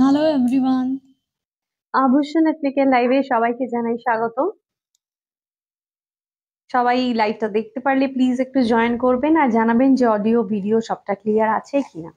Hello everyone. আভূষণ এথনিকের লাইভে সবাইকে জানাই স্বাগত। সবাই লাইভটা দেখতে পারলে প্লিজ একটু জয়েন করবেন আর জানাবেন যে অডিও ভিডিও সবটা ক্লিয়ার আছে কিনা।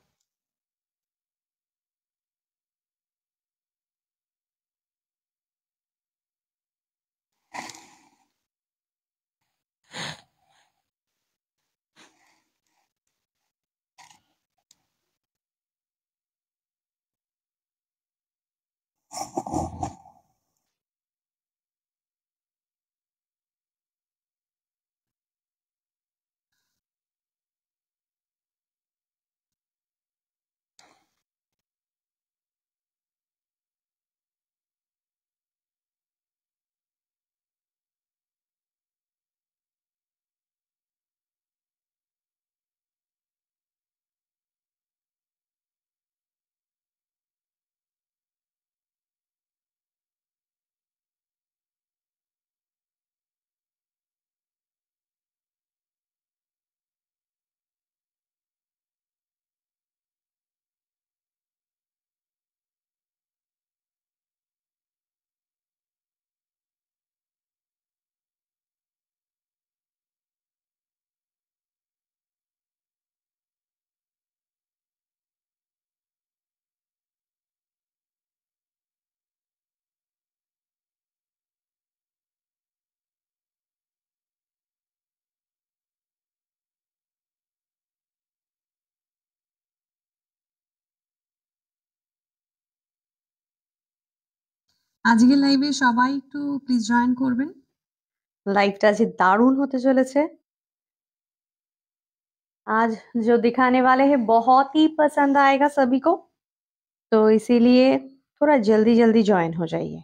আজকে লাইভে সবাই একটু প্লিজ জয়েন করবেন। लाइवটা যে दारुण होते चलेছে। आज जो दिखाने वाले हैं बहुत ही पसंद आएगा सभी को, तो इसीलिए थोड़ा जल्दी जल्दी ज्वाइन हो जाइए।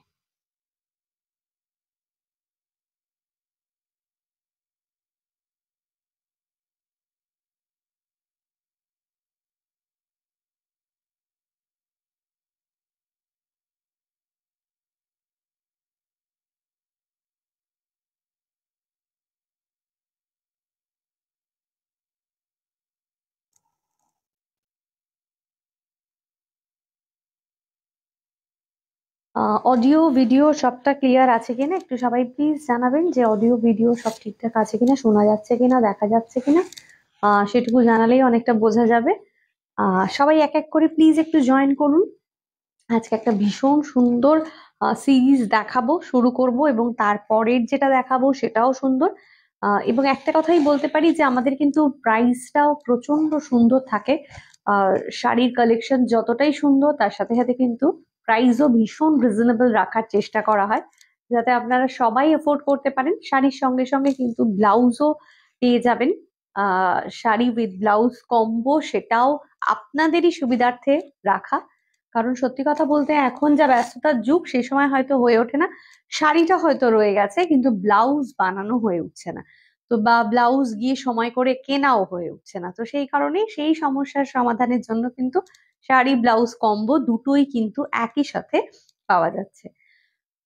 অডিও ভিডিও সবটা ক্লিয়ার আছে কিনা একটু সবাই প্লিজ জানাবেন যে অডিও ভিডিও সব ঠিকঠাক আছে কিনা, শোনা যাচ্ছে কিনা, দেখা যাচ্ছে কিনা। সেটুকু জানালেই অনেকটা বোঝা যাবে। সবাই এক এক করে প্লিজ একটু জয়েন করুন। আজকে একটা ভীষণ সুন্দর সিরিজ দেখাবো, শুরু করব এবং তারপরের যেটা দেখাবো সেটাও সুন্দর। এবং একটা কথাই বলতে পারি যে আমাদের কিন্তু প্রাইসটাও প্রচন্ড সুন্দর থাকে। শাড়ির কালেকশন যতটাই সুন্দর তার সাথে সাথে কিন্তু প্রাইসও ভীষণ রিজনেবল রাখার চেষ্টা করা হয়, যাতে আপনারা সবাই এফোর্ড করতে পারেন। শাড়ির সঙ্গে সঙ্গে কিন্তু ব্লাউজও পেয়ে যাবেন। শাড়ি উইথ ব্লাউজ কম্বো, সেটাও আপনাদেরই সুবিধার্থে রাখা। কারণ সত্যি কথা বলতে এখন যা ব্যস্ততার যুগ, সেই সময় হয়তো হয়ে ওঠে না। শাড়িটা হয়তো রয়ে গেছে কিন্তু ব্লাউজ বানানো হয়ে উঠছে না, তো বা ব্লাউজ গিয়ে সময় করে কেনাও হয়ে উঠছে না। তো সেই কারণে সেই সমস্যার সমাধানের জন্য কিন্তু শাড়ি ব্লাউজ কম্বো দুটোই কিন্তু একই সাথে পাওয়া যাচ্ছে।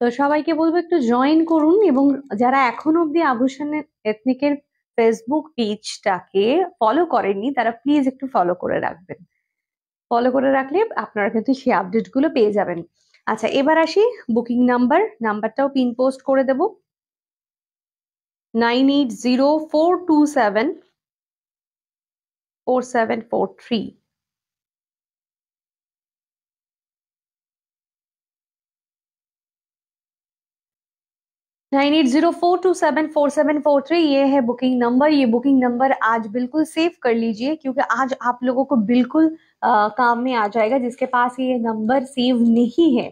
তো সবাইকে বলবো একটু জয়েন করুন, এবং যারা এখনো অব্দি আভূষণের এথনিকের ফেসবুক পেজটাকে ফলো করেননি তারা প্লিজ একটু ফলো করে রাখবেন। ফলো করে রাখলে আপনারা কিন্তু সেই আপডেট গুলো পেয়ে যাবেন। আচ্ছা, এবার আসি বুকিং নাম্বারটাও পিন পোস্ট করে দেব। 9804274743। 9804274743 ये है बुकिंग नंबर। ये बुकिंग नंबर आज बिल्कुल सेव कर लीजिए, क्योंकि आज आप लोगों को बिल्कुल काम में आ जाएगा जिसके पास ये नंबर सेव नहीं है।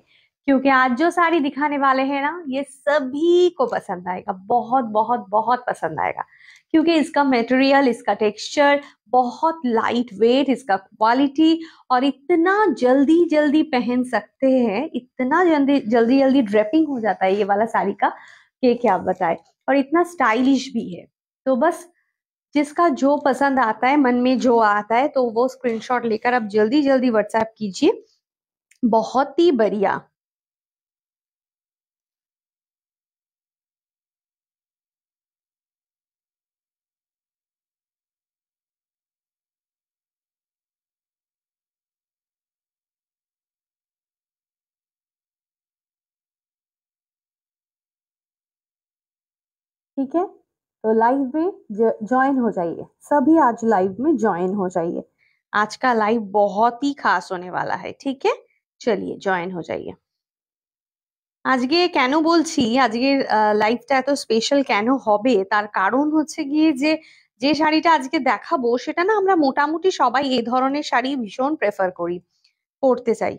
क्योंकि आज जो साड़ी दिखाने वाले हैं ना, ये सभी को पसंद आएगा, बहुत बहुत बहुत पसंद आएगा। क्योंकि इसका मटेरियल, इसका टेक्सचर बहुत लाइट वेट, इसका क्वालिटी, और इतना जल्दी जल्दी पहन सकते हैं, इतना जल्दी जल्दी जल्दी ड्रेपिंग हो जाता है ये वाला साड़ी का कि क्या बताए। और इतना स्टाइलिश भी है। तो बस जिसका जो पसंद आता है, मन में जो आता है, तो वो स्क्रीनशॉट लेकर अब जल्दी जल्दी व्हाट्सएप कीजिए। बहुत ही बढ़िया। ठीक है, तो लाइव में ज्वाइन हो जाइए, सभी आज लाइव में ज्वाइन हो जाइए। आज का लाइव बहुत ही खास होने वाला है, ठीक है, चलिए ज्वाइन हो जाइए। আজকে কেন বলছি আজকের লাইভটা এত স্পেশাল কেন হবে, তার কারণ হচ্ছে গিয়ে যে যে শাড়িটা আজকে দেখাবো সেটা না আমরা মোটামুটি সবাই এই ধরনের শাড়ি ভীষণ প্রেফার করি, পরতে চাই।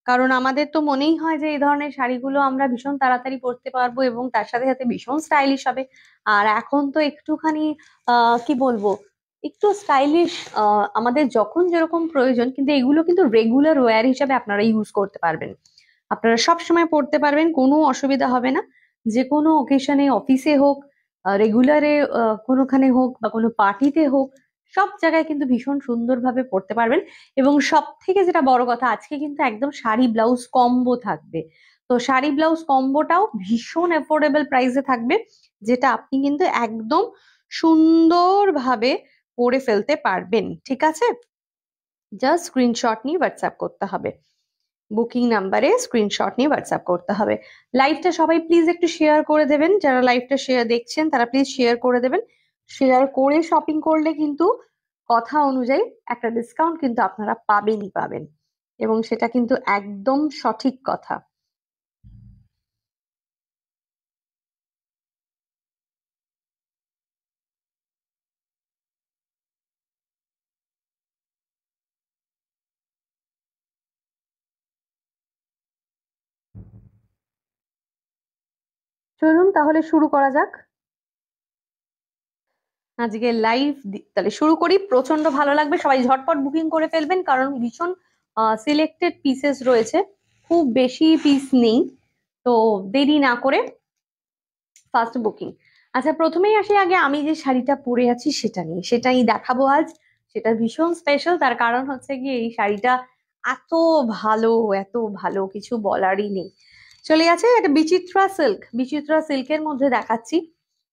কারণ আমাদের তো মনেই হয় যে এই ধরনের শাড়িগুলো আমরা ভীষণ তাড়াতাড়ি পরতে পারবো এবং তার সাথে সাথে ভীষণ স্টাইলিশ হবে। আর এখন তো একটুখানি কি বলবো, একটু স্টাইলিশ আমাদের যখন যেরকম প্রয়োজন, কিন্তু এগুলো কিন্তু রেগুলার ওয়্যার হিসাবে আপনারা ইউজ করতে পারবেন, আপনারা সব সময় পড়তে পারবেন, কোনো অসুবিধা হবে না। যে কোনো অকেশনে, অফিসে হোক, রেগুলারে কোনোখানে হোক বা কোনো পার্টিতে হোক, সব জায়গায় কিন্তু ভীষণ সুন্দরভাবে পড়তে পারবেন। এবং সব থেকে যেটা বড় কথা, আজকে কিন্তু একদম শাড়ি ব্লাউজ কম্বো থাকবে। তো শাড়ি ব্লাউজ কম্বোটাও ভীষণ অ্যাফোর্ডেবল প্রাইসে থাকবে, যেটা আপনি কিন্তু একদম সুন্দরভাবে পরে ফেলতে পারবেন, ঠিক আছে। জাস্ট স্ক্রিনশট নিয়ে হোয়াটসঅ্যাপ করতে হবে, বুকিং নাম্বারে স্ক্রিনশট নিয়ে হোয়াটসঅ্যাপ করতে হবে। লাইভটা সবাই প্লিজ একটু শেয়ার করে দেবেন, যারা লাইভটা শেয়ার দেখছেন তারা প্লিজ শেয়ার করে দেবেন। শেয়ার করে শপিং করলে কিন্তু কথা অনুযায়ী একটা ডিসকাউন্ট কিন্তু আপনারা পাবেনই পাবেন, এবং সেটা কিন্তু একদম সঠিক কথা। চলুন তাহলে শুরু করা যাক আজকে লাইভ। তাহলে শুরু করি, প্রচন্ড ভালো লাগবে, সবাই ঝটপট বুকিং করে ফেলবেন কারণ ভীষণ সিলেক্টেড পিসেস রয়েছে, খুব বেশি পিস নেই। তো দেরি না করে ফার্স্ট বুকিং। আচ্ছা, প্রথমেই আসি আগে আমি যে শাড়িটা পরে আছি সেটা নিয়ে, সেটাই দেখাবো আজ। সেটা ভীষণ স্পেশাল, তার কারণ হচ্ছে গিয়ে এই শাড়িটা এত ভালো, এত ভালো, কিছু বলারই নেই। চলে গেছে এটা বিচিত্রা সিল্ক, বিচিত্রা সিল্কের মধ্যে দেখাচ্ছি।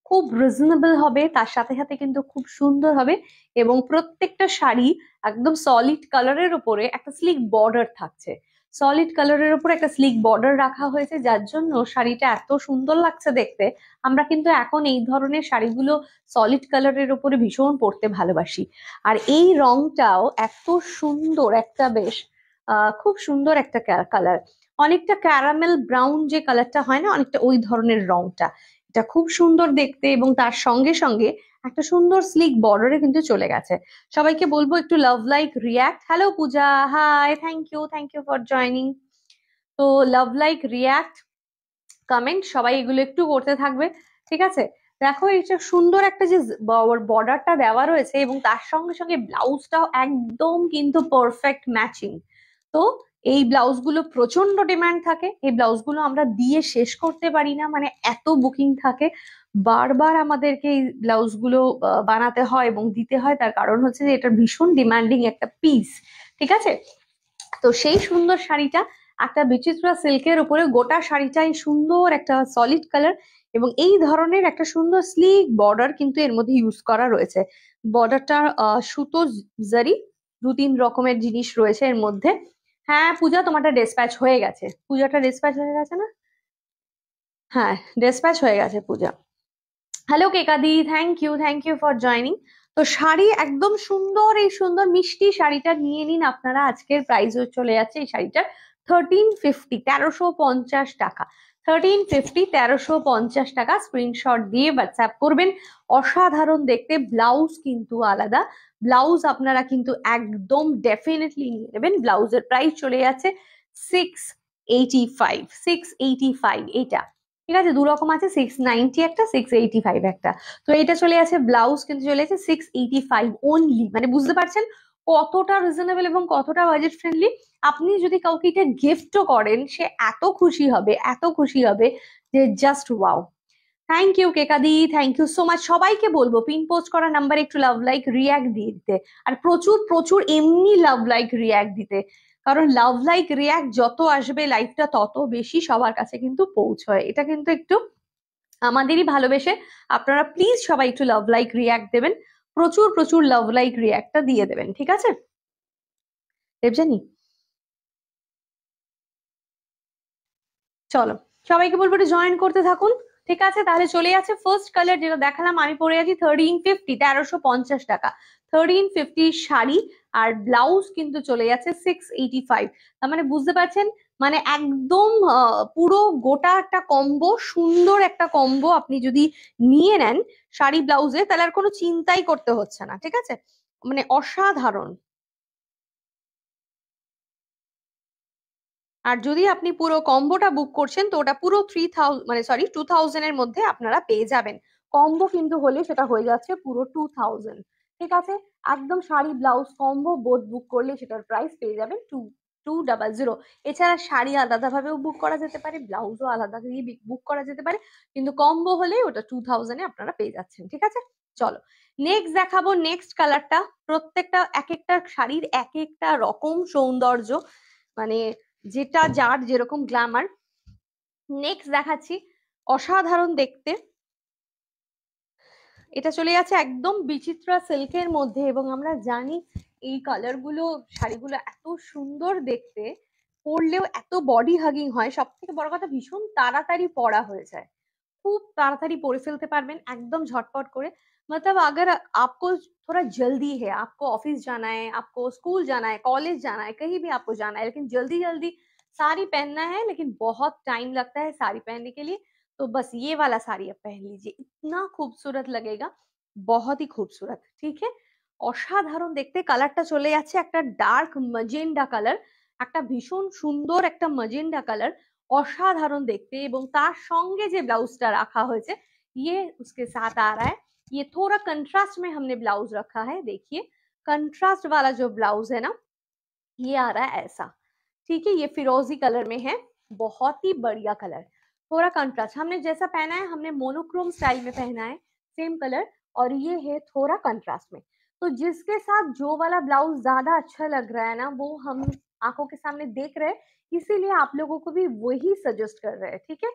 খুব রিজনেবল হবে, তার সাথে সাথে কিন্তু খুব সুন্দর হবে, এবং প্রত্যেকটা শাড়ি একদম সলিড কালারের উপরে একটা স্লিক বর্ডার থাকছে। সলিড কালারের উপর একটা স্লিক বর্ডার রাখা হয়েছে, যার জন্য শাড়িটা এত সুন্দর লাগছে দেখতে। আমরা কিন্তু এখন এই ধরনের শাড়িগুলো সলিড কালারের উপরে ভীষণ পরতে ভালোবাসি। আর এই রংটাও এত সুন্দর একটা, বেশ খুব সুন্দর একটা কালার, অনেকটা ক্যারামেল ব্রাউন যে কালারটা হয় না, অনেকটা ওই ধরনের রংটা। এটা খুব সুন্দর দেখতে, এবং তার সঙ্গে সঙ্গে একটা সুন্দর স্লিক বর্ডারে কিন্তু চলে গেছে। সবাইকে বলবো একটু love like react. Hello Puja, hi, thank you for joining. তো লাভ লাইক রিয়াক্ট, কমেন্ট, সবাই এগুলো একটু করতে থাকবে, ঠিক আছে। দেখো এটা সুন্দর একটা যে বর্ডারটা দেওয়া রয়েছে, এবং তার সঙ্গে সঙ্গে ব্লাউজটাও একদম কিন্তু পারফেক্ট ম্যাচিং। তো এই ব্লাউজগুলো প্রচন্ড ডিমান্ড থাকে, এই ব্লাউজগুলো আমরা দিয়ে শেষ করতে পারি না, মানে এত বুকিং থাকে, বারবার আমাদেরকে এই ব্লাউজগুলো বানাতে হয় এবং দিতে হয়। তার কারণ হচ্ছে যে এটা ভীষণ ডিমান্ডিং একটা পিস, ঠিক আছে। তো সেই সুন্দর শাড়িটা একটা বিচিত্রা সিল্কের উপরে, গোটা শাড়িটাই সুন্দর একটা সলিড কালার, এবং এই ধরনের একটা সুন্দর স্লিক বর্ডার কিন্তু এর মধ্যে ইউজ করা রয়েছে। বর্ডারটার সুতো জারি, দু তিন রকমের জিনিস রয়েছে এর মধ্যে। হ্যাঁ পূজা, তোমারটা ডিসপ্যাচ হয়ে গেছে, পূজাটা ডিসপ্যাচ হয়ে গেছে না? হ্যাঁ, ডিসপ্যাচ হয়ে গেছে পূজা। হ্যালো কেকাদি, থ্যাংক ইউ ফর জয়নিং। তো শাড়ি একদম সুন্দর, এই সুন্দর মিষ্টি শাড়িটা নিয়ে নিন আপনারা। আজকের প্রাইস চলে যাচ্ছে এই শাড়িটার 1350, 1350 টাকা। 1350, 1350 টাকা। স্ক্রিনশট দিয়ে হোয়াটসঅ্যাপ করবেন। অসাধারণ দেখতে, ব্লাউজ কিন্তু আলাদা, ব্লাউজ আপনারা কিন্তু একদম ডেফিনেটলি নিয়ে নেবেন। ব্লাউজের প্রাইস চলে যাচ্ছে 685, 685 এটা, ঠিক আছে। দু রকম আছে, 690 একটা, 685 একটা। তো এটা চলে আছে, ব্লাউজ কিন্তু চলে আছে 685 অনলি। মানে বুঝতে পারছেন কতটা রিজনেবল এবং কতটা বাজেট ফ্রেন্ডলি। আপনি যদি কাউকে এটা গিফটও করেন, সে এত খুশি হবে, এত খুশি হবে যে জাস্ট ওয়াও। থ্যাংক ইউ কেকাদি, থ্যাংক ইউ সো মাচ। সবাইকে বলবো পিন পোস্ট করা নাম্বারে একটু লাভ লাইক রিয়াক্ট দিয়ে দিতে, আর প্রচুর প্রচুর এমনি লাভ লাইক রিয়াক্ট দিতে, কারণ লাভ লাইক রিয়াক্ট যত আসবে লাইভটা তত বেশি সবার কাছে কিন্তু পৌঁছয়। এটা কিন্তু একটু আমাদেরই ভালোবেসে আপনারা প্লিজ সবাই একটু লাভ লাইক রিয়াক্ট দেবেন, প্রচুর প্রচুর লাভ লাইক রিয়াক্টটা দিয়ে দেবেন, ঠিক আছে দেবজানি। চলো সবাইকে বলবো একটু জয়েন করতে থাকুন, ঠিক আছে, তাহলে চলে যাচ্ছে ফার্স্ট কালার যেটা দেখালাম, আমি পরে আছি 1350, 1350 টাকা 1350 শাড়ি। আর ব্লাউজ কিন্তু চলে যাচ্ছে 685। তার মানে বুঝতে পারছেন, মানে একদম পুরো গোটা একটা কম্বো, সুন্দর একটা কম্বো আপনি যদি নিয়ে নেন শাড়ি ব্লাউজে, তাহলে আর কোনো চিন্তাই করতে হচ্ছে না। ঠিক আছে, মানে অসাধারণ। আর যদি আপনি পুরো কম্বোটা বুক করছেন তো ওটা পুরো 3000, মানে সরি 2000 এর মধ্যে আপনারা পেয়ে যাবেন। কম্বো কিন্তু হলে সেটা হয়ে যাচ্ছে পুরো 2000। ঠিক আছে, একদম শাড়ি ব্লাউজ কম্বো বোথ বুক করলে সেটার প্রাইস পেয়ে যাবেন 2200। এছাড়া শাড়ি আলাদা ভাবেও বুক করা যেতে পারে, ব্লাউজও আলাদা দিয়ে বুক করা যেতে পারে, কিন্তু কম্বো হলে ওটা 2000 এ আপনারা পেয়ে যাচ্ছেন। ঠিক আছে, চলো নেক্সট দেখাবো। নেক্সট কালারটা, প্রত্যেকটা এক একটা শাড়ির এক একটা রকম সৌন্দর্য, মানে যেটা যার যেরকম গ্ল্যামার। নেক্সট দেখাচ্ছি, অসাধারণ দেখতে। এটা চলে যাচ্ছে একদম বিচিত্রা সিল্কের মধ্যে, এবং আমরা জানি এই কালার গুলো, শাড়িগুলো এত সুন্দর দেখতে, পরলেও এত বডি হাগিং হয়, সব থেকে বড় কথা ভীষণ তাড়াতাড়ি পরা হয়ে যায়, खूब ताड़ाताड़ी पढ़े ফেলতে পারবেন एकदम झटपट করে। मतलब अगर आपको थोड़ा जल्दी है, आपको ऑफिस जाना है, आपको स्कूल जाना है, कॉलेज जाना है, कहीं भी आपको जाना है, लेकिन जल्दी जल्दी साड़ी पहनना है, लेकिन बहुत टाइम लगता है साड़ी पहनने के लिए, तो बस ये वाला साड़ी आप पहन लीजिए, इतना खूबसूरत लगेगा, बहुत ही खूबसूरत। ठीक है, অসাধারণ দেখতে। কালারটা চলে যাচ্ছে একটা ডার্ক ম্যাজেন্ডা কালার, একটা ভীষণ সুন্দর একটা ম্যাজেন্ডা কালার, অসাধারণ দেখতে। এবং তার সঙ্গে যে ব্লাউজটা রাখা হয়েছে ये उसके साथ आ रहा है, ये थोड़ा कंट्रास्ट में हमने ब्लाउज रखा है, देखिए कंट्रास्ट वाला जो ब्लाउज है ना, ये आ रहा है ऐसा। ठीक है, ये फिरोजी कलर में है, बहुत ही बढ़िया कलर, थोड़ा कंट्रास्ट। हमने जैसा पहना है हमने मोनोक्रोम स्टाइल में पहना है, सेम कलर, और ये है थोड़ा कंट्रास्ट में। तो जिसके साथ जो वाला ब्लाउज ज्यादा अच्छा लग रहा है ना, वो हम आंखों के सामने देख रहे हैं, इसीलिए आप लोगों को भी वही सजेस्ट कर रहे हैं। ठीक है,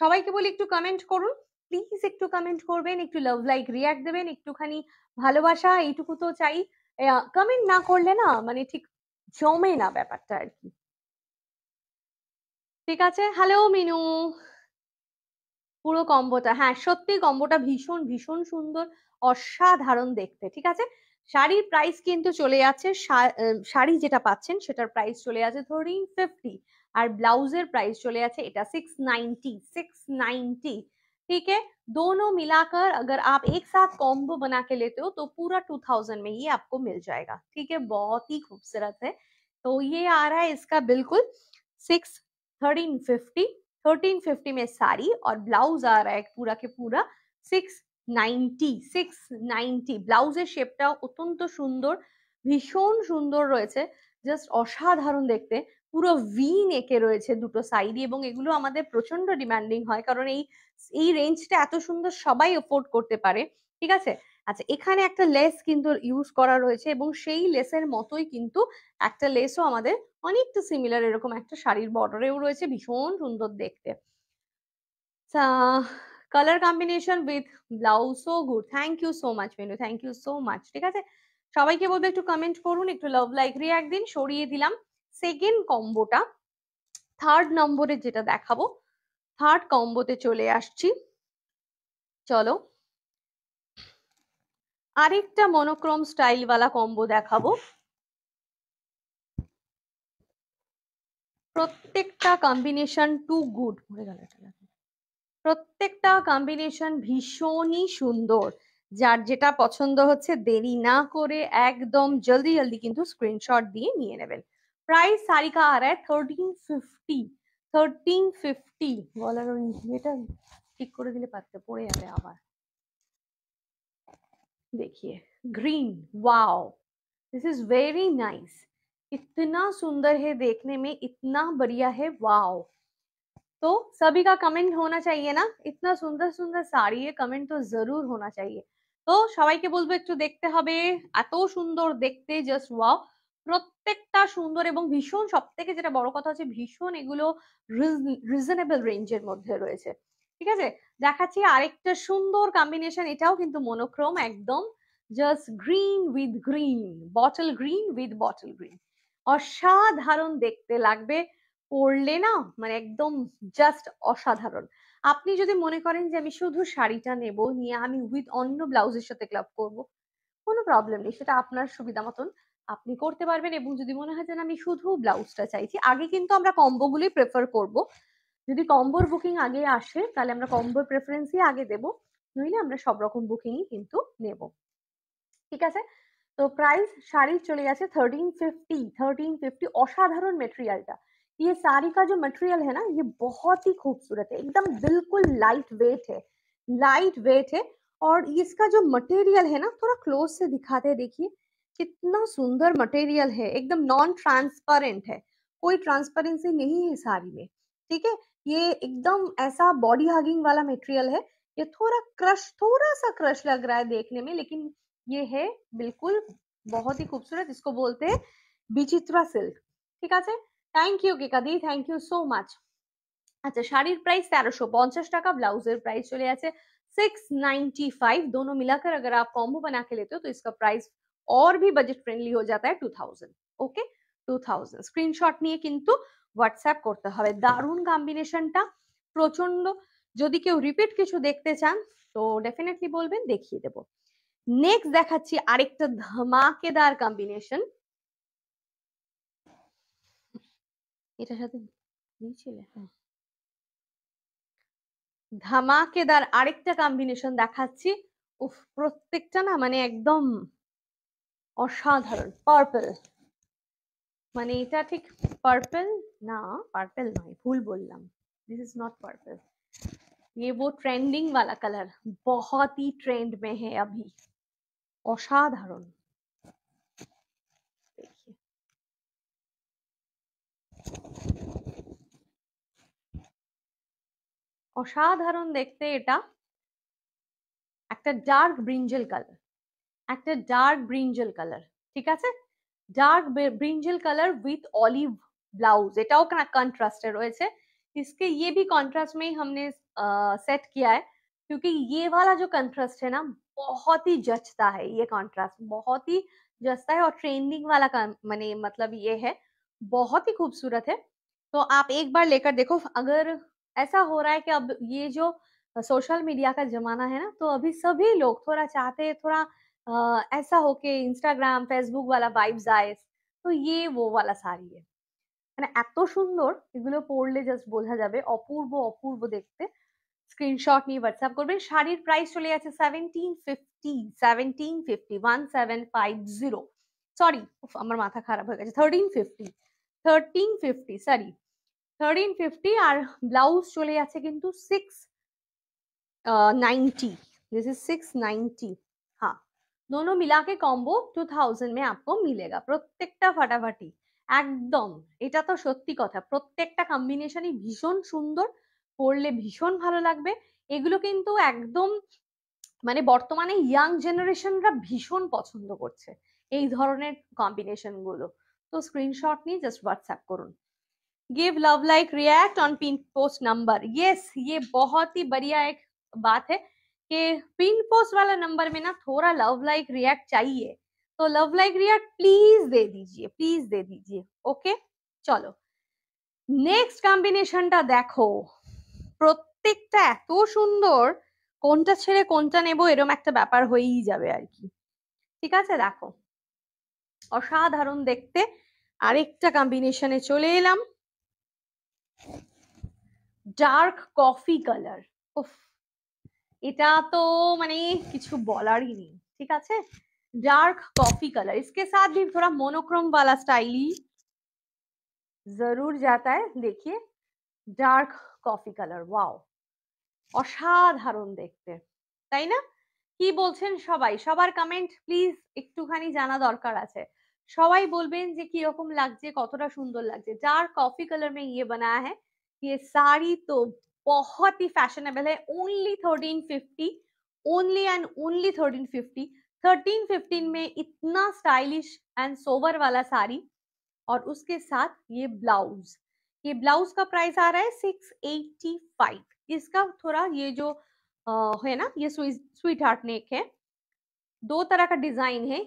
সবাইকে বলি একটু কমেন্ট করুন, প্লিজ একটু কমেন্ট করবেন, একটু লাভ লাইক রিয়াক্ট দেবেন, একটুখানি ভালোবাসা, এইটুকু তো চাই। কমেন্ট না করলে না মানে ঠিক জমে না ব্যাপারটা আর কি। ঠিক আছে, হ্যালো মিনু। পুরো কম্বোটা, হ্যাঁ সত্যি কম্বোটা ভীষণ ভীষণ সুন্দর, অসাধারণ দেখতে। ঠিক আছে, শাড়ির প্রাইস কিন্তু চলে যাচ্ছে, শাড়ি যেটা পাচ্ছেন সেটার প্রাইস চলে যাচ্ছে 1350, আর ব্লাউজের প্রাইস চলে যাচ্ছে এটা 690, 690। ठीक है, दोनों मिलाकर अगर आप एक साथ कॉम्बो बना के लेते हो तो पूरा 2000 में ये आपको मिल जाएगा। ठीक है, बहुत ही खूबसूरत है। तो ये आ रहा है इसका बिल्कुल 1350, 1350 में साड़ी, और ब्लाउज आ रहा है पूरा के पूरा 690, 690। ব্লাউজের শেপটা অত্যন্ত সুন্দর, ভীষণ সুন্দর রয়েছে, জাস্ট অসাধারণ দেখতে। পুরো ভি নেকে রয়েছে দুটো সাইডই, এবং এগুলো আমাদের প্রচন্ড ডিমান্ডিং হয়, কারণ এই এই রেঞ্জটা এত সুন্দর সবাই এফোর্ড করতে পারে। ঠিক আছে, আচ্ছা এখানে একটা লেস কিন্তু ইউজ করা রয়েছে, এবং সেই লেসের মতোই কিন্তু একটা লেসও আমাদের অনেকটা সিমিলার এরকম একটা শাড়ির বর্ডারেও রয়েছে, ভীষণ সুন্দর দেখতে। Colour combination with blouse so good, thank you so much Menu, thank you so much. ঠিক আছে, সবাইকে বলবো একটু কমেন্ট করুন, একটু লাভ লাইক রিয়াক্ট দিন। সরিয়ে দিলাম সেকেন্ড কম্বোটা, থার্ড নম্বরে যেটা দেখাবো, থার্ড কম্বোতে চলে আসছি। চলো আরেকটা মনোক্রোম স্টাইল वाला কম্বো দেখাবো। প্রত্যেকটা কম্বিনেশন টু গুড, প্রত্যেকটা কম্বিনেশন ভীষণই সুন্দর। যার যেটা পছন্দ হচ্ছে দেরি না করে একদম জলদি জলদি কিন্তু স্ক্রিনশট দিয়ে নিয়ে নেবেন। প্রাইস শাড়ি কা आ रहा है 1350, 1350। বলার এটা ঠিক করে দিলে পারতে পড়ে যাবে আবার। देखिए green, wow this is very nice, इतना सुंदर है देखने में, इतना बढ़िया है, वाओ। तो सभी का कमेंट होना चाहिए ना, इतना सुंदर सुंदर साड़ी है, कमेंट तो जरूर होना चाहिए। তো সবাইকে বলবো একটু দেখতে হবে, এত সুন্দর দেখতে, জাস্ট ওয়াও। প্রত্যেকটা সুন্দর এবং ভীষণ, সব থেকে যেটা বড় কথা হচ্ছে ভীষণ এগুলো রিজনেবল রেঞ্জের মধ্যে রয়েছে। ঠিক আছে, দেখাচ্ছি আরেকটা সুন্দর কম্বিনেশন, এটাও কিন্তু মনোক্রোম একদম, just green with green, bottle green with bottle green, অসাধারণ দেখতে লাগবে পরলে না, মানে একদম জাস্ট অসাধারণ। আপনি যদি মনে করেন যে আমি শুধু শাড়িটা নেব, নিয়ে আমি উইথ অন্য ব্লাউজের সাথে ক্লাব করব, কোনো প্রবলেম নেই, সেটা আপনার সুবিধা মতন আপনি করতে পারবেন। এবং যদি মনে হয় যে না, আমি শুধু ব্লাউজটা চাইছি, আগে কিন্তু আমরা কম্বোগুলোই প্রেফার করব। যদি কম্বোর বুকিং আগে আসে তাহলে আমরা কম্বোর প্রেফারেন্সই আগে দেব, নইলে আমরা সব রকম বুকিংই কিন্তু নেব। ঠিক আছে, তো প্রাইস শাড়ির चले গেছে 1350। অসাধারণ মেটেরিয়ালটা, ये साड़ी का जो मटेरियल है ना, ये बहुत ही खूबसूरत है, एकदम बिल्कुल लाइट वेट है, लाइट वेट है। और इसका जो मटेरियल है ना, थोड़ा क्लोज से दिखाते हैं, देखिए कितना सुंदर मटेरियल है, एकदम नॉन ट्रांसपेरेंट है, कोई ट्रांसपेरेंसी नहीं है साड़ी में। ठीक है, ये एकदम ऐसा बॉडी हगिंग वाला मटेरियल है। ये थोड़ा क्रश, थोड़ा सा क्रश लग रहा है देखने में, लेकिन ये है बिल्कुल बहुत ही खूबसूरत, इसको बोलते हैं বিচিত্রা সিল্ক। ঠিক আছে, থ্যাংক ইউ কেকাদি, থ্যাংক ইউ সো মাচ। আচ্ছা, শাড়ির প্রাইস 1350 টাকা, ब्लाउजर प्राइस चले जाते 695। दोनों मिलाकर अगर आप कॉम्बो बना के लेते हो तो इसका प्राइस और भी बजट फ्रेंडली हो जाता है 2000। ওকে, 2000 স্ক্রিনশট নিয়ে কিন্তু হোয়াটসঅ্যাপ করতে হবে। দারুণ কম্বিনেশনটা, প্রচন্ড। যদি কেউ রিপিট কিছু দেখতে চান তো ডেফিনেটলি বলবেন, দেখিয়ে দেবো। নেক্সট দেখাচ্ছি আরেকটা ধামাকেদার কম্বিনেশন, এটার সাথে দিয়েছিলে, হ্যাঁ, ধামাকেদার আরেকটা কম্বিনেশন দেখাচ্ছি। উফ, প্রত্যেকটা না মানে একদম অসাধারণ। পার্পল, মানে এটা ঠিক পার্পল না, পার্পল নয়, ভুল বললাম, दिस इज नॉट पर्पल, ये वो ट्रेंडिंग वाला कलर, बहुत ही ट्रेंड में है अभी, অসাধারণ। देखिए অসাধারণ দেখতে, এটা একটা ডার্ক ব্রিঞ্জেল কালার, একটা ডার্ক ব্রিঞ্জেল কালার। ঠিক আছে, dark brinjal colour with olive blouse, এটাও कंट्रास्टेड রয়েছে। इसके ये भी कंट्रास्ट में ही हमने सेट किया है, क्योंकि ये वाला जो कंट्रास्ट है ना, बहुत ही जचता है, ये कंट्रास्ट बहुत ही जचता है। और ट्रेंडिंग वाला माने मतलब ये है, बहुत ही खूबसूरत है। तो आप एक बार लेकर देखो। अगर ऐसा हो रहा है कि अब ये जो सोशल मीडिया का जमाना है ना, तो अभी सभी लोग थोड़ा चाहते हैं, थोड़ा ऐसा हो कि इंस्टाग्राम फेसबुक वाला वाइब्स आए, তো ये वो वाला শাড়ি, মানে এত সুন্দর, এগুলো পরলে জাস্ট বোঝা যাবে, অপূর্ব অপূর্ব দেখতে। স্ক্রিনশট নিয়ে হোয়াটসঅ্যাপ করবেন। শাড়ির প্রাইস চলে যাচ্ছে 1750, 1750, 1750, সরি আমার মাথা খারাপ হয়ে গেছে, 1350, 1350, সরি 1350। আর ব্লাউজ চলে যাচ্ছে কিন্তু 690, दिस इज 690। हाँ, दोनों मिला के कॉम्बो 2000 में आपको मिलेगा। প্রত্যেকটা ফাটাফাটি একদম, এটা তো সত্যি কথা, প্রত্যেকটা কম্বিনেশনই ভীষণ সুন্দর, পরলে ভীষণ ভালো লাগবে। এগুলো কিন্তু একদম মানে বর্তমানে ইয়াং জেনারেশনরা ভীষণ পছন্দ করছে এই ধরনের কম্বিনেশন গুলো। তো স্ক্রিনশট নিয়ে জাস্ট হোয়াটসঅ্যাপ করুন। Give love like react on pin post number, yes, ये बहुत ही बढ़िया एक बात है कि पिन पोस्ट वाला नंबर में ना थोड़ा लव लाइक रिएक्ट चाहिए, तो लव लाइक रिएक्ट प्लीज दे दीजिए, प्लीज दे दीजिए। ओके, চলো নেক্সট কম্বিনেশনটা দেখো, প্রত্যেকটা এত সুন্দর, কোনটা ছেড়ে কোনটা নেব এরকম একটা ব্যাপার হয়েই যাবে আর কি। ঠিক আছে, দেখো অসাধারণ দেখতে। আরেকটা কম্বিনেশনে চলে এলাম, ডার্ক কফি কালার। উফ, এটা তো মানে কিছু বলারই নেই। ঠিক আছে, डार्क कॉफी कलर, इसके साथ भी थोड़ा मोनोक्रोम वाला स्टाइल ही जरूर जाता है। देखिए डार्क कॉफी कलर, वाओ, অসাধারণ দেখতে, তাই না? কি বলছেন সবাই? সবার কমেন্ট প্লিজ একটুখানি জানা দরকার আছে। সবাই বলবেন যে কি রকম লাগছে, কতটা সুন্দর লাগছে। डार्क कॉफी कलर में ये बनाया है, ये साड़ी तो बहुत ही फैशनेबल है। Only 1350, only and only 1350। 1315 में इतना स्टाइलिश एंड सोवर वाला साड़ी, और उसके साथ ये ब्लाउज, ये ब्लाउज का प्राइस आ रहा है 685। इसका थोड़ा ये जो है ना, ये स्वीट हार्ट नेक है, दो तरह का डिजाइन है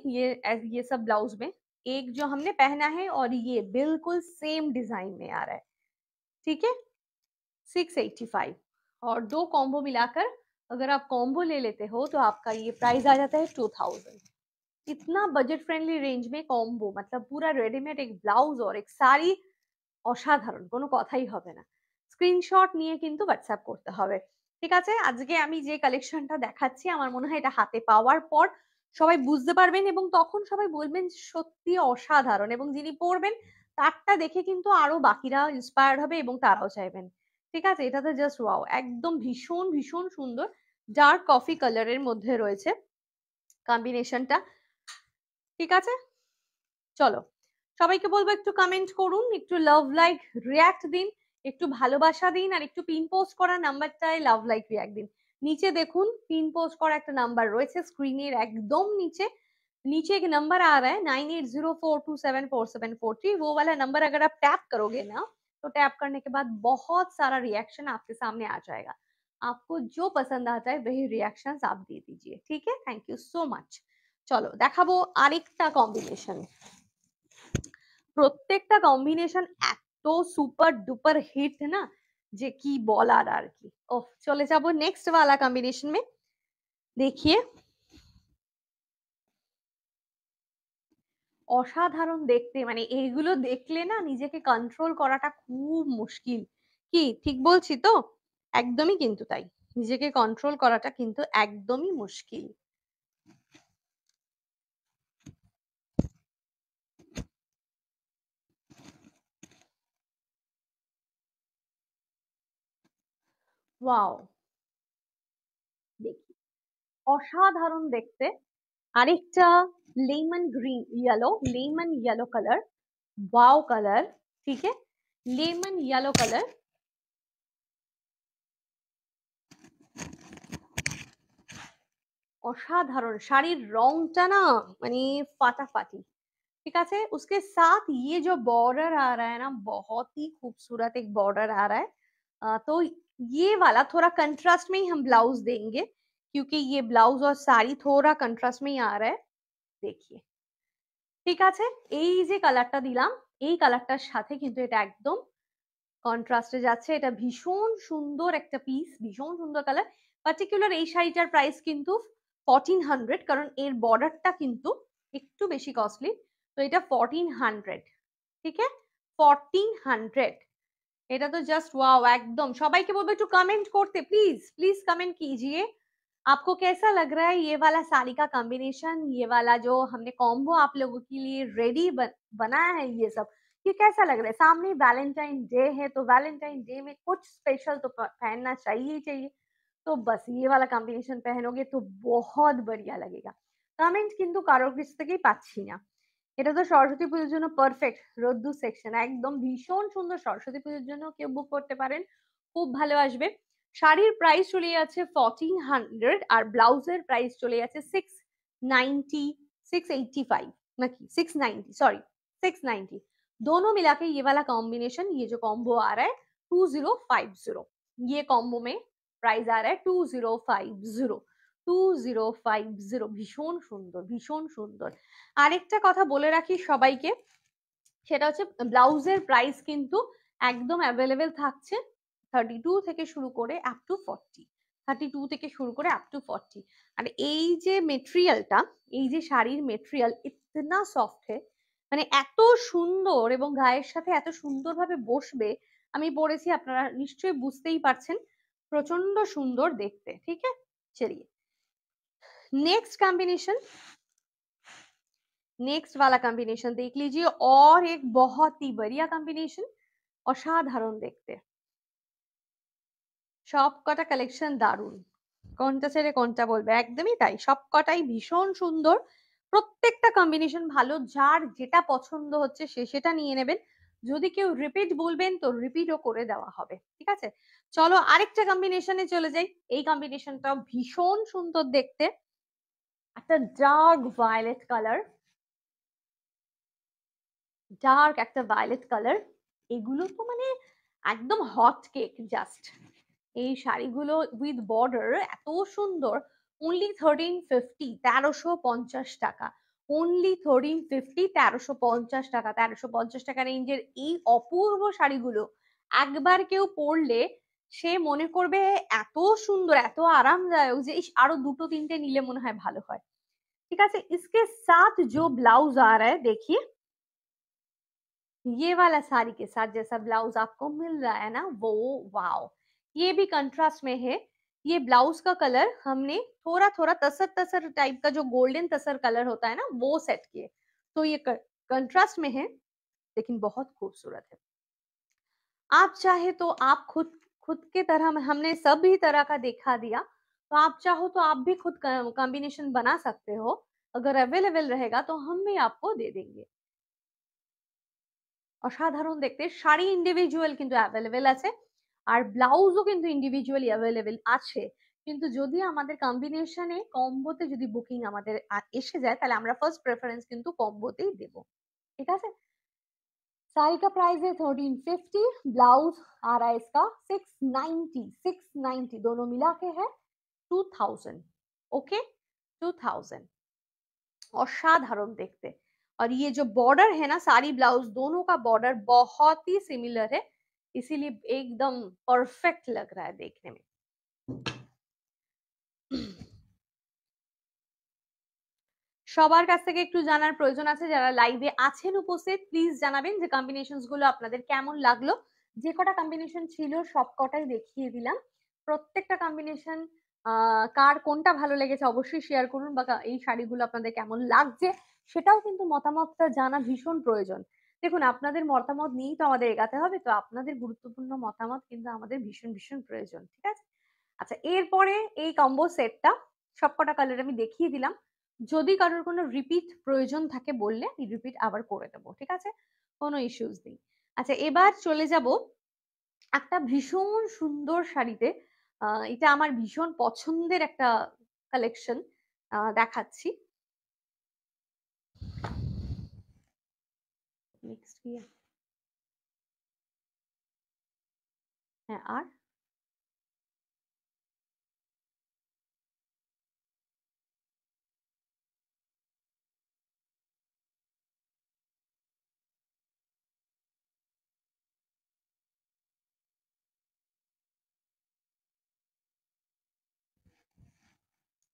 ये सब ब्लाउज में, एक जो हमने पहना है और ये बिल्कुल सेम डिजाइन में आ रहा है। ठीक है, 685। और 2 कॉम्बो मिलाकर अगर आप कॉम्बो ले लेते हो तो आपका ये प्राइस आ जाता है 2000। इतना बजट फ्रेंडली रेंज में कॉम्बो, मतलब पूरा रेडीमेड एक ब्लाउज और एक শাড়ি, অসাধারণ, কোনো কথাই হবে না। স্ক্রিনশট নিয়ে কিন্তু হোয়াটসঅ্যাপ করতে হবে। ঠিক আছে, আজকে আমি যে কালেকশনটা দেখাচ্ছি আমার মনে হয় এটা হাতে পাওয়ার পর সবাই বুঝতে পারবেন এবং তখন সবাই বলবেন সত্যি অসাধারণ, এবং যিনি পরবেন তারটা দেখে কিন্তু আরো বাকিরা ইন্সপায়ার্ড হবে এবং তারাও চাইবেন। ঠিক আছে, এটা তো জাস্ট ওয়াও, একদম ভীষণ ভীষণ সুন্দর। ডার্ক কফি কালারের মধ্যে রয়েছে কম্বিনেশনটা। ঠিক আছে, চলো সবাইকে বলবো একটু কমেন্ট করুন, একটু লাভ লাইক রিয়াক্ট দিন, একটু ভালোবাসা দিন, আর একটু পিন পোস্ট করা নাম্বারটায় লাভ লাইক রিয়াক্ট দিন। নিচে দেখুন পিन पोस्ट করা একটা নাম্বার রয়েছে স্ক্রিনের একদম নিচে। नीचे एक नंबर आ रहा है 9804274743। वो वाला नंबर अगर आप टैप करोगे ना तो टैप करने के बाद बहुत सारा रिएक्शन आपके सामने आ जाएगा। आपको जो पसंद आता है वही रिएक्शन आप दे दीजिए। ठीक है, थैंक यू सो मच। चलो দেখাবো আরেকটা কম্বিনেশন। প্রত্যেকটা কম্বিনেশন এত সুপার ডুপার হিট না যে কি বলার আর কি। ওহ, চলে যাব নেক্সট वाला कॉम्बिनेशन में। देखिए অসাধারণ দেখতে, মানে এইগুলো দেখলে না নিজেকে কন্ট্রোল করাটা খুব মুশকিল। কি ঠিক বলছি তো? একদমই কিন্তু তাই, নিজেকে কন্ট্রোল করাটা কিন্তু একদমই মুশকিল। ওয়াও, দেখি অসাধারণ দেখতে। আরেকটা lemon green yellow, lemon yellow colour, wow colour. ठीक है, लेमन येलो कलर, অসাধারণ শাড়ির রংটা না মানে ফাটাফাটি। ठीक है, उसके साथ ये जो बॉर्डर आ रहा है ना बहुत ही खूबसूरत एक बॉर्डर आ रहा है। तो ये वाला थोड़ा कंट्रास्ट में ही हम ब्लाउज देंगे क्योंकि ये ब्लाउज और साड़ी थोड़ा कंट्रास्ट में ही आ रहा है। देखिए ঠিক আছে, এই যে কালারটা দিলাম এই কালারটার সাথে কিন্তু এটা একদম কন্ট্রাস্টে যাচ্ছে। এটা ভীষণ সুন্দর একটা পিস, ভীষণ সুন্দর কালার। পার্টিকুলার এই শাড়িটার প্রাইস কিন্তু 1400, কারণ এর বর্ডারটা কিন্তু একটু বেশি কস্টলি। তো এটা 1400। ঠিক আছে, 1400। এটা তো জাস্ট ওয়াও একদম। সবাইকে বলবো একটু কমেন্ট করতে, প্লিজ প্লিজ कमेंट कीजिए आपको कैसा लग रहा है ये वाला साड़ी का कॉम्बिनेशन, ये वाला जो हमने कॉम्बो आप लोगों के लिए रेडी बनाया है। ये सब ये कैसा लग रहा है? सामने वैलेंटाइन डे है तो वैलेंटाइन डे में कुछ स्पेशल तो पहनना चाहिए ही चाहिए। तो बस ये वाला कॉम्बिनेशन पहनोगे तो बहुत बढ़िया लगेगा। কমেন্ট কিন্তু কারোর কাছ থেকেই পাচ্ছি না। এটা তো সরস্বতী পুজোর জন্য পারফেক্ট। রোদ্দুর সেকশন একদম ভীষণ সুন্দর, সরস্বতী পুজোর জন্য কেউ বুক করতে পারেন, খুব ভালো আসবে। শাড়ির প্রাইস চলে যাচ্ছে 1400 আর ব্লাউজের প্রাইস চলে যাচ্ছে 690, 685 নাকি 690, सॉरी 690। दोनों मिला के ये वाला कॉम्बिनेशन, ये जो कॉम्बो आ रहा है 2050। ये कॉम्बो में प्राइस आ रहा है 2050। 2050 ভীষণ সুন্দর, ভীষণ সুন্দর। আরেকটা কথা বলে রাখি সবাইকে, সেটা হচ্ছে ব্লাউজের প্রাইস কিন্তু একদম অ্যাভেলেবেল থাকছে 32 থেকে শুরু করে আপ টু 40। 32 থেকে শুরু করে আপ টু 40। আর এই যে মেটেরিয়ালটা, এই যে শাড়ির মেটেরিয়াল ইতনা সফট है, মানে এত সুন্দর এবং গায়ের সাথে এত সুন্দরভাবে বসবে। আমি পরেছি, আপনারা নিশ্চয়ই বুঝতেই পারছেন, প্রচন্ড সুন্দর দেখতে। ঠিক আছে, চলিए नेक्स्ट कॉम्बिनेशन। नेक्स्ट वाला कॉम्बिनेशन देख लीजिए, और एक बहुत ही बढ़िया कॉम्बिनेशन, অসাধারণ দেখতে। সব কটা কালেকশন দারুন, কোনটা ছেড়ে কোনটা বলবে, একদমই তাই, সব কটাই ভীষণ সুন্দর। প্রত্যেকটা কম্বিনেশন ভালো, যার যেটা পছন্দ হচ্ছে সে সেটা নিয়ে নেবেন। যদি কেউ রিপিট বলবেন তো রিপিটও করে দেওয়া হবে। ঠিক আছে, চলো আরেকটা কম্বিনেশনে চলে যাই। এই কম্বিনেশনটা ভীষণ সুন্দর দেখতে, একটা ডার্ক ভায়োলেট কালার, ডার্ক একটা ভায়োলেট কালার। এগুলো তো মানে একদম হট কেক জাস্ট। এই শাড়িগুলো উইথ বর্ডার এত সুন্দর। অনলি 1350, 1350 টাকা। অনলি 1350, 1350 টাকা। 1350 টাকা রেঞ্জের এই অপূর্ব শাড়িগুলো একবার কেউ পরলে সে মনে করবে এত সুন্দর এত আরামদায়ক যে ইস, আরো দুটো তিনটে নিলে মনে হয় ভালো হয়। ঠিক আছে, इसके साथ जो ब्लाउज आ रहा है देखिए, ये वाला साड़ी के साथ जैसा ब्लाउज आपको मिल रहा है ना वो, वाओ, ये भी कंट्रास्ट में है। ये ब्लाउज का कलर हमने थोड़ा थोड़ा तसर तसर टाइप का जो गोल्डन तसर कलर होता है ना वो सेट किए, तो ये कंट्रास्ट में है लेकिन बहुत खूबसूरत है। आप चाहे तो आप खुद खुद के तरह हमने सभी तरह का दिखा दिया, तो आप चाहो तो आप भी खुद कॉम्बिनेशन बना सकते हो। अगर अवेलेबल रहेगा तो हम भी आपको दे देंगे। অসাধারণ দেখতে শাড়ি ইন্ডিভিজুয়াল কিন্তু অ্যাভেলেবেল আছে, আর ব্লাউজও কিন্তু ইন্ডিভিজুয়ালি অ্যাভেলেবেল আছে। কিন্তু যদি আমাদের কম্বিনেশনে কম্বোতে যদি বুকিং আমাদের এসে যায় তাহলে আমরা ফার্স্ট প্রেফারেন্স কিন্তু কম্বোতেই দেব। ঠিক আছে, साड़ी का प्राइस है 1350, ब्लाउज आ रहा है इसका 690, 690 दोनों मिला के है 2000। ओके, 2000। असाधारण देखते, और ये जो बॉर्डर है ना साड़ी ब्लाउज दोनों का बॉर्डर बहुत ही सिमिलर है, इसीलिए एकदम परफेक्ट लग रहा है देखने में। সবার কাছ থেকে একটু জানার প্রয়োজন আছে, যারা লাইভে আছেন উপস্থিত প্লিজ জানাবেন যে কম্বিনেশনস গুলো আপনাদের কেমন লাগলো। যে কটা কম্বিনেশন ছিল সব কটাই দেখিয়ে দিলাম। প্রত্যেকটা কম্বিনেশন কার কোনটা ভালো লেগেছে অবশ্যই শেয়ার করুন, বা এই শাড়িগুলো আপনাদের কেমন লাগছে সেটাও কিন্তু মতামতটা জানা ভীষণ প্রয়োজন। দেখুন আপনাদের মতামত নিয়েই তো আমাদের এগাতে হবে, তো আপনাদের গুরুত্বপূর্ণ মতামত কিন্তু আমাদের ভীষণ ভীষণ প্রয়োজন। ঠিক আছে, আচ্ছা এরপরে এই কম্বো সেটটা সবকটা কালার আমি দেখিয়ে দিলাম, যদি কারোর কোনো রিপিট প্রয়োজন থাকে বললে রিপিট আবার করে দেবো। ঠিক আছে, কোনো ইস্যুস নেই। আচ্ছা এবার চলে যাব একটা ভীষণ সুন্দর শাড়িতে, এটা আমার ভীষণ পছন্দের একটা কালেকশন দেখাচ্ছি। নেক্সট কি, হ্যাঁ আর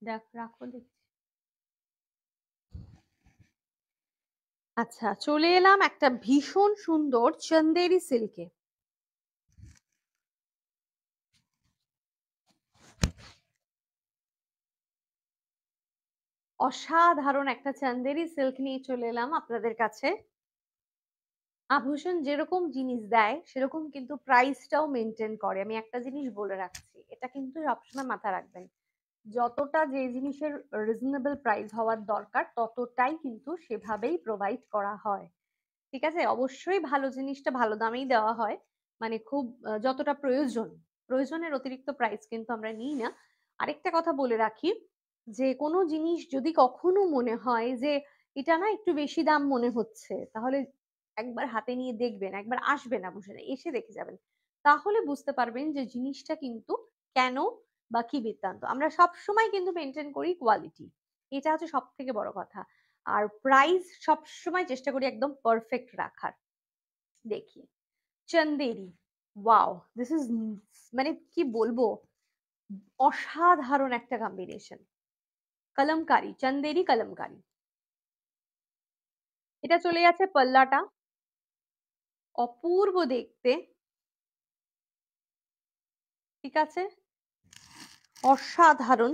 দেখ রাখো দেখছি। আচ্ছা চলে এলাম একটা ভীষণ সুন্দর চন্দেরি সিল্কে, অসাধারণ একটা চন্দেরি সিল্ক নিয়ে চলে এলাম আপনাদের কাছে। আভূষণ যেরকম জিনিস দেয় সেরকম কিন্তু প্রাইসটাও মেনটেন করে, আমি একটা জিনিস বলে রাখছি, এটা কিন্তু সবসময় মাথায় রাখবেন, যতটা যে জিনিসের রিজনেবল প্রাইস হওয়ার দরকার ততটাই কিন্তু সেভাবেই প্রোভাইড করা হয়। ঠিক আছে, অবশ্যই ভালো জিনিসটা ভালো দামেই দেওয়া হয়, মানে খুব যতটা প্রয়োজন, প্রয়োজনের অতিরিক্ত প্রাইস কিন্তু আমরা নিই না। আরেকটা কথা বলে রাখি, যে কোনো জিনিস যদি কখনো মনে হয় যে এটা না একটু বেশি দাম মনে হচ্ছে, তাহলে একবার হাতে নিয়ে দেখবেন, একবার আসবেন আভূষণে এসে দেখে যাবেন, তাহলে বুঝতে পারবেন যে জিনিসটা কিন্তু কেন বা কি বৃত্তান্ত। আমরা সব সময় কিন্তু মেনটেন করি কোয়ালিটি, এটা হচ্ছে সব থেকে বড় কথা, আর প্রাইস সব সময় চেষ্টা করি একদম পারফেক্ট রাখার। দেখি চন্দেরি, ওয়াও দিস ইজ, মানে কি বলবো, অসাধারণ একটা কম্বিনেশন, কলমকারি চন্দেরি কলমকারি। এটা চলে যাচ্ছে পাল্লাটা, অপূর্ব দেখতে। ঠিক আছে, অসাধারণ।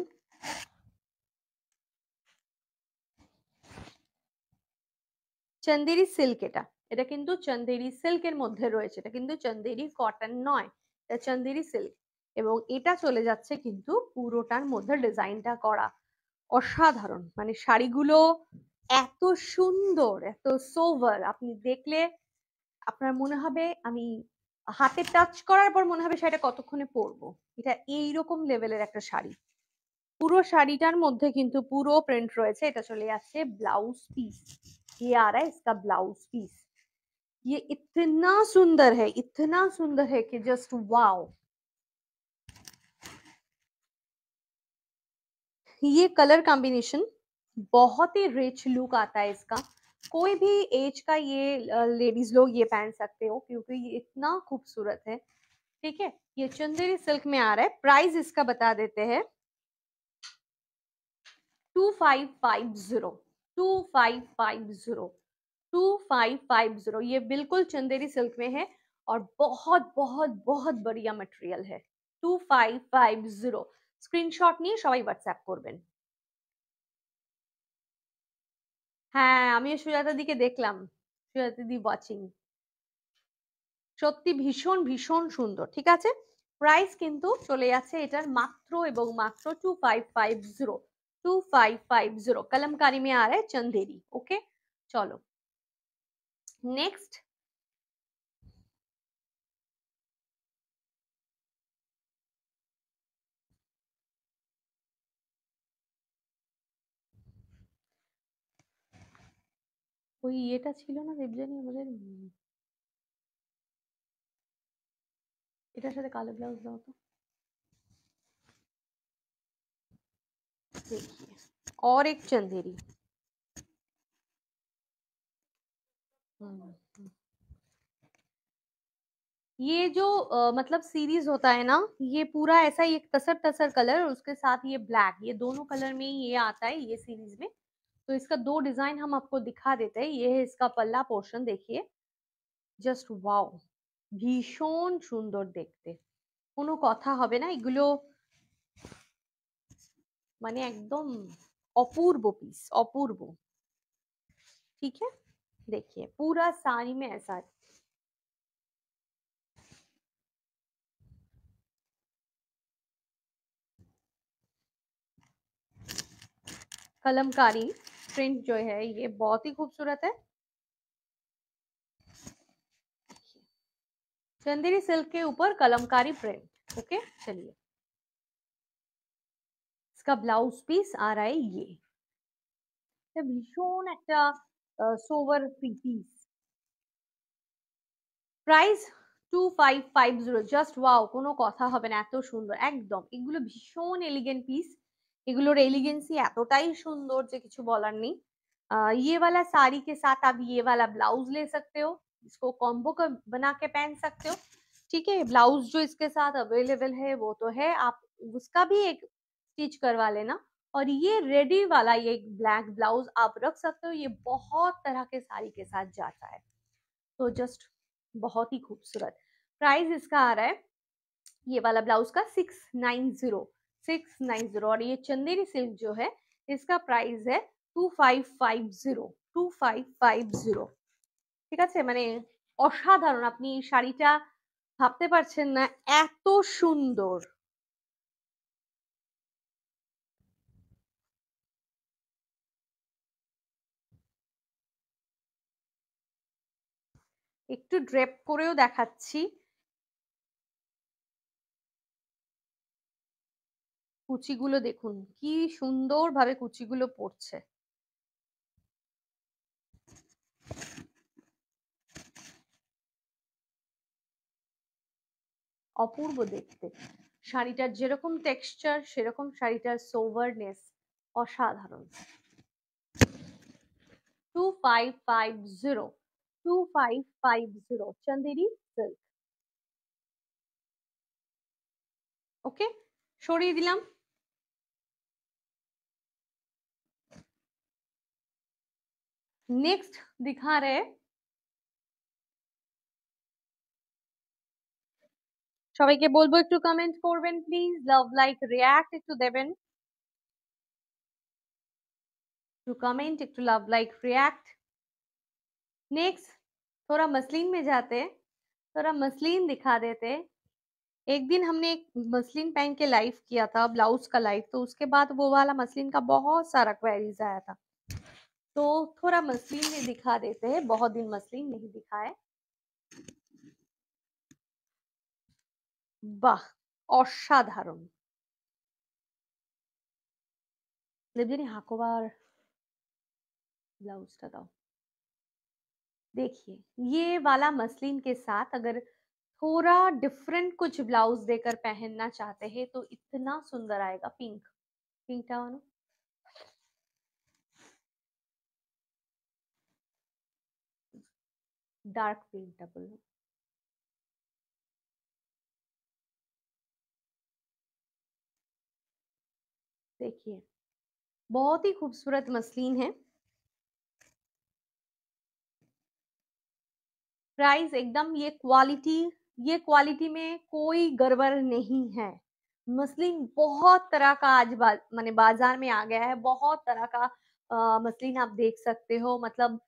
চন্দেরি সিল্ক, এটা এটা কিন্তু চন্দেরি সিল্কের মধ্যে রয়েছে, এটা কিন্তু চন্দেরি কটন নয়, এটা চন্দেরি সিল্ক, এবং এটা চলে যাচ্ছে কিন্তু পুরোটার মধ্যে ডিজাইনটা করা, অসাধারণ। মানে শাড়িগুলো এত সুন্দর এত সোভার, আপনি দেখলে আপনার মনে হবে আমি হাতে টাচ করার পর মনে হবে শাড়িটা কতক্ষণে পরবো, এটা এইরকম লেভেলের একটা শাড়ি। পুরো শাড়িটার মধ্যে কিন্তু পুরো প্রিন্ট রয়েছে, এটা চলে যাচ্ছে ব্লাউজ পিস, ये आ रहा है इसका ब्लाउज पीस, ये इतना सुंदर है कि जस्ट वाओ। ये कलर कॉम्बिनेशन बहुत ही रिच लुक आता है इसका, कोई भी एज का ये लेडीज लोग ये पहन सकते हो क्योंकि ये इतना खूबसूरत है। ठीक है, ये चंदेरी सिल्क में आ रहा है। प्राइस इसका बता देते हैं 2550, 2550, 2550। ये बिल्कुल चंदेरी सिल्क में है और बहुत बहुत बहुत बढ़िया मटेरियल है। 2550 স্ক্রিনশট নিয়ে সবাই হোয়াটসঅ্যাপ করবেন। হ্যাঁ, আমিও সুজাতা দিকে দেখলাম, সুজাতা দি ওয়াচিং। সত্যি ভীষণ ভীষণ সুন্দর। ঠিক আছে, প্রাইস কিন্তু চলে যাচ্ছে এটার মাত্র এবং মাত্র 2550, 2550 कलमकारी में आ रहा है चंदेरी। ओके, चलो नेक्स्ट। ওই এটা ছিল না দেবজানি আমাদের, এটার সাথে কালো ব্লাউজ দাও তো। देखिए, और एक चंदेरी। ये जो मतलब सीरीज होता है ना, ये पूरा ऐसा ही एक तसर तसर कलर, उसके साथ ये ब्लैक, ये दोनों कलर में ही ये आता है ये सीरीज में। तो इसका दो डिजाइन हम आपको दिखा देते हैं। ये है इसका पल्ला पोर्शन, देखिए জাস্ট ওয়াও, ভীষণ সুন্দর দেখতে, কোনো কথা হবে না। এগুলো মানে একদম অপূর্ব পিস, অপূর্ব। ठीक है, देखिए पूरा साड़ी में ऐसा है। कलमकारी प्रिंट जो है ये बहुत ही खूबसूरत है। चंदेरी सिल्क के ऊपर कलमकारी प्रिंट। ओके, चलिए इसका ब्लाउज पीस आ रहा है ये ভীষণ একটা sober piece. Price 2550, just wow, কোনো কথা হবে না, এত সুন্দর একদম। এগুলো ভীষণ এলিগেন্ট পিস, এগুলোর এলিগেন্সি এতটাই সুন্দর যে কিছু বলার নেই। ये वाला साड़ी के साथ आप ये वाला ब्लाउज ले सकते हो, इसको कॉम्बो का बना के पहन सकते हो। ठीक है, ब्लाउज जो इसके साथ अवेलेबल है वो तो है, आप उसका भी एक स्टिच करवा लेना। और ये रेडी वाला ये ब्लैक ब्लाउज आप रख सकते हो, ये बहुत तरह के साड़ी के साथ जाता है। तो जस्ट बहुत ही खूबसूरत। प्राइस इसका आ रहा है ये वाला ब्लाउज का 690, 690। और ये चंदेरी सिल्क जो है इसका प्राइस है 2550, 2550। ঠিক আছে, মানে অসাধারণ। আপনি এই শাড়িটা ভাবতে পারছেন না এত সুন্দর। একটু ড্রেপ করেও দেখাচ্ছি, কুচিগুলো দেখুন কি সুন্দর ভাবে কুচিগুলো পড়ছে। অপূর্ব দেখতে। শাড়িটার যেরকম টেক্সচার সেরকম শাড়িটার সোভারনেস অসাধারণ। 2550, 2550 চন্দেরি সিল্ক। ओके, সরিয়ে দিলাম। नेक्स्ट दिखा रहे, সবাইকে বলবো একটু কমেন্ট করবেন প্লিজ, লাভ লাইক রিঅ্যাক্ট একটু দেবেন, একটু कमेंट, একটু लव लाइक रिएक्ट। नेक्स्ट थोड़ा मसलिन में जाते, थोड़ा मसलिन दिखा देते। एक दिन हमने एक मसलिन पहन के लाइव किया था, ब्लाउज का लाइव, तो उसके बाद वो वाला मसलिन का बहुत सारा क्वेरीज आया था। तो थोड़ा मसलिन में दिखा देते हैं, बहुत दिन मसलिन नहीं दिखाए। বাহ, অসাধারণ। লিবজানি হাকোবার ब्लाउज का दाओ। देखिए ये वाला मसलिन के साथ अगर थोड़ा डिफरेंट कुछ ब्लाउज देकर पहनना चाहते हैं तो इतना सुंदर आएगा। Pink, pink town, dark pink double, देखिए बहुत ही खूबसूरत मसलिन है। प्राइस एकदम, ये क्वालिटी में कोई गड़बड़ नहीं है। मसलिन बहुत तरह का आज माने बाजार में आ गया है, बहुत तरह का মসলিন आप देख सकते हो। मतलब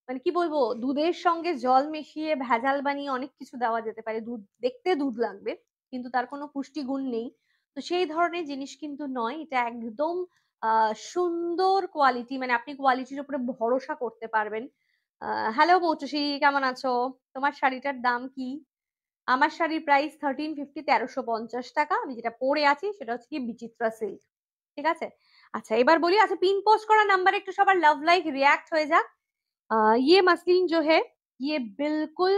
মানে কি বলবো, দুধের সঙ্গে জল মিশিয়ে ভেজাল বানিয়ে অনেক কিছু দেওয়া যেতে পারে। দুধ দেখতে দুধ লাগবে কিন্তু তার কোনো পুষ্টিগুণ নেই, তো সেই ধরনের জিনিস কিন্তু নয়। এটা একদম সুন্দর কোয়ালিটি, মানে আপনি কোয়ালিটির উপরে ভরসা করতে পারবেন। হ্যালো মৌটুসি, কেমন আছো? তোমার শাড়িটার দাম কি? আমার শাড়ির প্রাইস 1350, 1350 টাকা। আমি যেটা পরে আছি সেটা হচ্ছে কি বিচিত্রা সিল্ক। ঠিক আছে, আচ্ছা এবার বলি। আচ্ছা পিন পোস্ট করা নাম্বারে একটু সবার লাভ লাইক रिएक्ट হয়ে যাক। ये मसलिन जो है ये बिल्कुल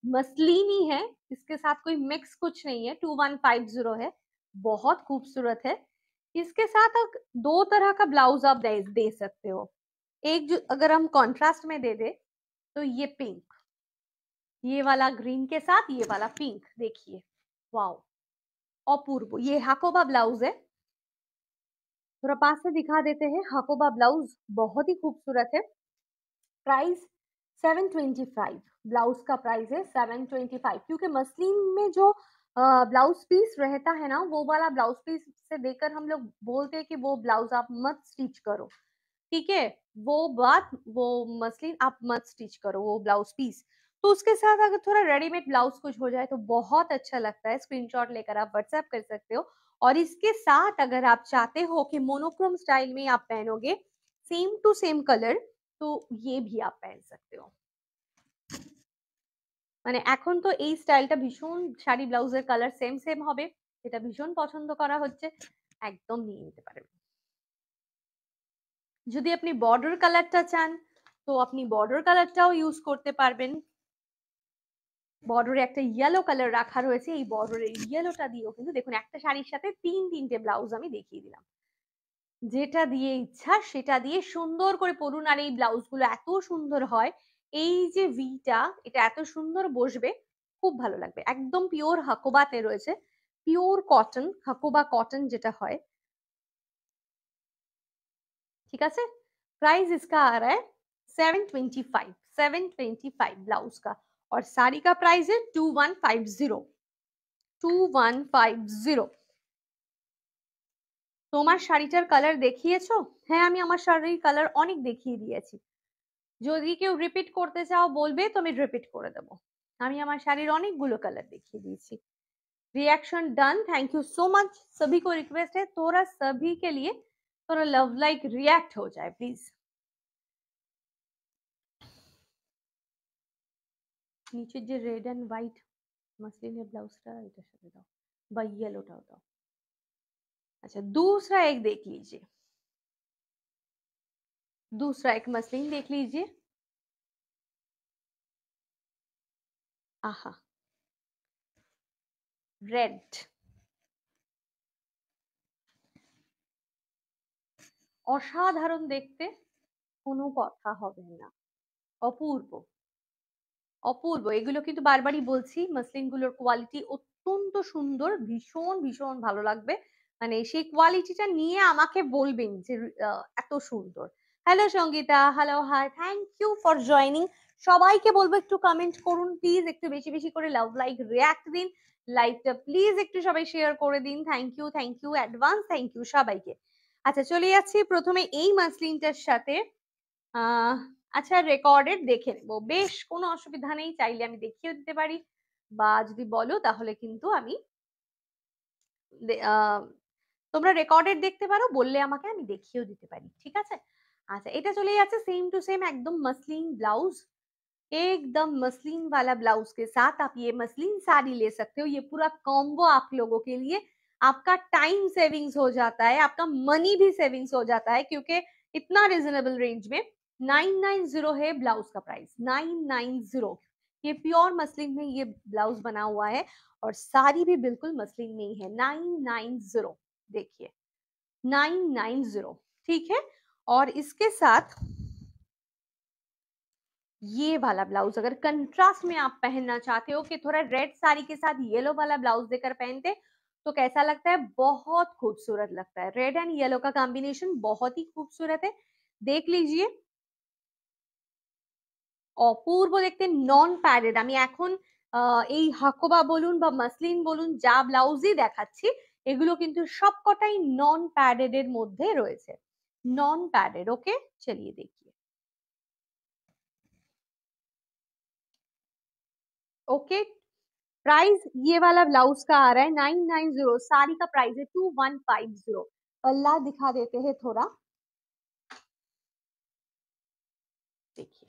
मसलिन ही है, इसके साथ कोई मिक्स कुछ नहीं है। 2150 है, बहुत खूबसूरत है। इसके साथ दो तरह का ब्लाउज आप दे सकते हो। एक जो अगर हम कॉन्ट्रास्ट में दे दे तो ये पिंक, ये वाला ग्रीन के साथ ये वाला पिंक, देखिए वाओ अपूर्व। ये हाकोबा ब्लाउज है, थोड़ा पास से दिखा देते हैं। हाकोबा ब्लाउज बहुत ही खूबसूरत है। प्राइस 725, ब्लाउज का प्राइस है 725। क्योंकि मसलिन में जो ब्लाउज पीस रहता है ना, वो वाला ब्लाउज पीस से देकर हम लोग बोलते हैं कि वो ब्लाउज आप मत स्टिच करो, ठीक है। वो मसलिन आप मत स्टिच करो, वो ब्लाउज पीस। तो उसके साथ अगर थोड़ा रेडीमेड ब्लाउज कुछ हो जाए तो बहुत अच्छा लगता है। स्क्रीनशॉट लेकर आप व्हाट्सएप कर सकते हो। और इसके साथ अगर आप चाहते हो कि मोनोक्रोम स्टाइल में आप पहनोगे सेम टू सेम कलर, तो ये भी आप पहन सकते हो। মানে এখন তো এই স্টাইলটা ভীষণ, শাড়ি ব্লাউজের কালার সেম সেম হবে, এটা ভীষণ পছন্দ করা হচ্ছে, একদম নিয়ে নিতে পারেন। যদি আপনি বর্ডার কালারটা চান তো আপনি বর্ডার কালারটাও ইউজ করতে পারবেন। বর্ডারে একটা ইয়েলো কালার রাখা রয়েছে, এই বর্ডারের ইয়েলোটা দিয়েও কিন্তু দেখুন একটা শাড়ির সাথে তিনটে ব্লাউজ আমি দেখিয়ে দিলাম। যেটা দিয়ে ইচ্ছা সেটা দিয়ে সুন্দর করে পরুন। আর এই ব্লাউজগুলো এত সুন্দর হয়, এই যে ভিটা এটা এত সুন্দর বসবে, খুব ভালো লাগবে। একদম পিওর হাকোবাতে রয়েছে, পিওর কটন, হাকোবা কটন যেটা হয়, ঠিক আছে। प्राइस इसका आ रहा है 725, 725 ब्लाउज का। और साड़ी का प्राइस है 2150, 2150। তোমার শাড়িটার কালার দেখিয়েছো? হ্যাঁ আমি আমার শাড়ির কালার অনেক দেখিয়ে দিয়েছি। যদি কেউ রিপিট করতে চাও বলবে তো আমি রিপিট করে দেবো। আমি আমার শাড়ির অনেকগুলো কালার দেখিয়ে দিয়েছি। Reaction done, thank you so much. सभी को रिक्वेस्ट है थोड़ा सभी के लिए थोड़ा लव लाइक रिएक्ट हो जाए प्लीज। नीचे जो रेड एंड व्हाइट मसलिन ब्लाउजটা এটার সাথে দাও বা ইয়েলোটাও দাও। अच्छा दूसरा एक देख लीजिए, दूसरा एक मसलिन देख लीजिए। आहा रेड, অসাধারণ দেখতে, কোনো কথা হবে না, অপূর্ব অপূর্ব। এগুলো কিন্তু বারবারই বলছি, মসলিন গুলোর কোয়ালিটি অত্যন্ত সুন্দর, ভীষণ ভীষণ ভালো লাগবে। মানে সেই কোয়ালিটিটা নিয়ে আমাকে বলবেন যে এত সুন্দর। Hello Sangeeta, hello hi, thank you for joining. সবাইকে বলবো একটু কমেন্ট করুন প্লিজ, একটু বেশি বেশি করে লাভ লাইক রিয়াক্ট দিন। লাইকটা প্লিজ একটু সবাই শেয়ার করে দিন। Thank you advance, thank you সবাইকে। আচ্ছা চলে যাচ্ছি প্রথমে এই মাসলিনটার সাথে। আচ্ছা রেকর্ডেড দেখে নেব, বেশ কোনো অসুবিধা নেই, চাইলে আমি দেখিয়ে দিতে পারি, বা যদি বলো তাহলে কিন্তু আমি তোমরা রেকর্ডেড দেখতে পারো, বললে আমাকে আমি দেখিয়েও দিতে পারি, ঠিক আছে। আচ্ছা এটা চলে যাচ্ছে सेम टू सेम एकदम मसलिन ब्लाउज, एकदम मसलिन वाला ब्लाउज के साथ आप ये मसलिन साड़ी ले सकते हो। ये पूरा कॉम्बो आप लोगों के लिए, आपका टाइम सेविंग्स हो जाता है, आपका मनी भी सेविंग्स हो जाता है, क्योंकि इतना रिजनेबल रेंज में 990 है ब्लाउज का प्राइस, 990। ये प्योर मसलिन में ये ब्लाउज बना हुआ है और साड़ी भी बिल्कुल मसलिन में ही है। 990 देखिए, 990, ठीक है। और इसके साथ ये वाला ब्लाउज अगर कंट्रास्ट में आप पहनना चाहते हो कि थोड़ा रेड साड़ी के साथ येलो वाला ब्लाउज देकर पहनते तो कैसा लगता है? बहुत खूबसूरत लगता है। रेड एंड येलो का कॉम्बिनेशन बहुत ही खूबसूरत है, देख लीजिए, অপূর্ব দেখতে। নন প্যাডেড, আমি এখন এই হাকোবা বলুন বা মাসলিন বলুন, যা ব্লাউজই দেখাচ্ছি এগুলো কিন্তু সবকটাই নন প্যাডেড এর মধ্যে রয়েছে, नॉन पैडेड। ओके, चलिए देखिए। ओके, प्राइस ये वाला ब्लाउज का आ रहा है 990, साड़ी का प्राइस है 2150। पल्ला दिखा देते हैं थोड़ा, देखिए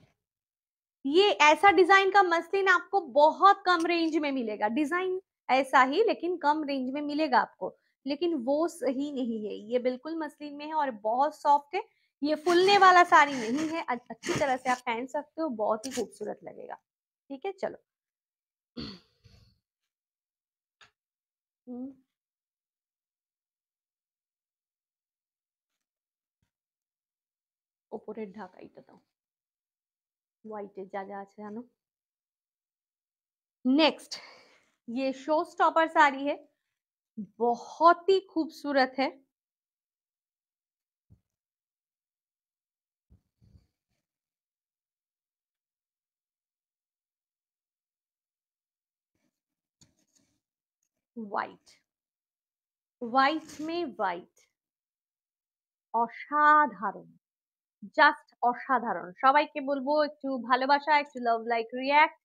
ये ऐसा डिजाइन का मसलिन आपको बहुत कम रेंज में मिलेगा, डिजाइन ऐसा ही लेकिन कम रेंज में मिलेगा आपको, लेकिन वो सही नहीं है। ये बिल्कुल मसलिन में है और बहुत सॉफ्ट है, ये फुलने वाला साड़ी नहीं है। अच्छी तरह से आप पहन सकते हो, बहुत ही खूबसूरत लगेगा। ठीक है, चलो। ওপরের ঢাকাইটা দাও, হোয়াইটের যা যা আছে জানো। नेक्स्ट, ये शो स्टॉपर साड़ी है, बहुत ही खूबसूरत है। व्हाइट, व्हाइट में व्हाइट, অসাধারণ, জাস্ট অসাধারণ। সবাইকে বলবো একটু ভালোবাসা, একটু লাভ লাইক রিয়াক্ট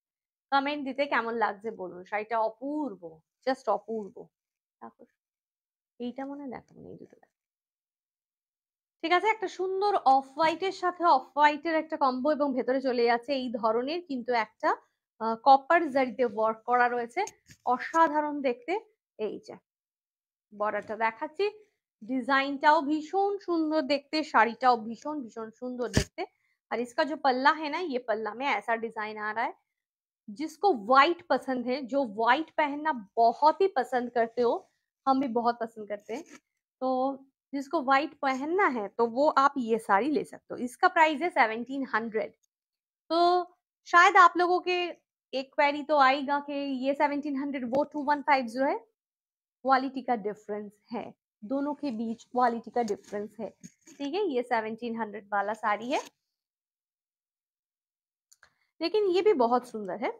কমেন্ট দিতে, কেমন লাগছে বলুন। শাড়িটা অপূর্ব, জাস্ট অপূর্ব। তারপর এইটা মনে দেখাবো না, এই দুটো দেখ। ঠিক আছে, একটা সুন্দর অফ হোয়াইটের সাথে অফ হোয়াইটের একটা কম্বো এবং ভেতরে চলে যাচ্ছে এই ধরনের কিন্তু একটা কপার জারিতে ওয়ার্ক করা রয়েছে, অসাধারণ দেখতে। এই যে বর্ডারটা দেখাচ্ছি, डिजाइनটাও भीषण सुंदर देखते, শাড়িটাও भीषण भीषण सुंदर देखते। और इसका जो पल्ला है ना, ये पल्ला में ऐसा डिजाइन आ रहा है। जिसको व्हाइट पसंद है, जो व्हाइट पहनना बहुत ही पसंद करते हो, हम भी बहुत पसंद करते हैं, तो जिसको व्हाइट पहनना है तो वो आप ये साड़ी ले सकते हो। इसका प्राइस है 1700। तो शायद आप लोगों के एक क्वेरी तो आएगा कि ये 1700 वो 2150 है, क्वालिटी का डिफरेंस है, दोनों के बीच क्वालिटी का डिफरेंस है। ठीक है, ये 1700 वाला साड़ी है, लेकिन ये भी बहुत सुंदर है।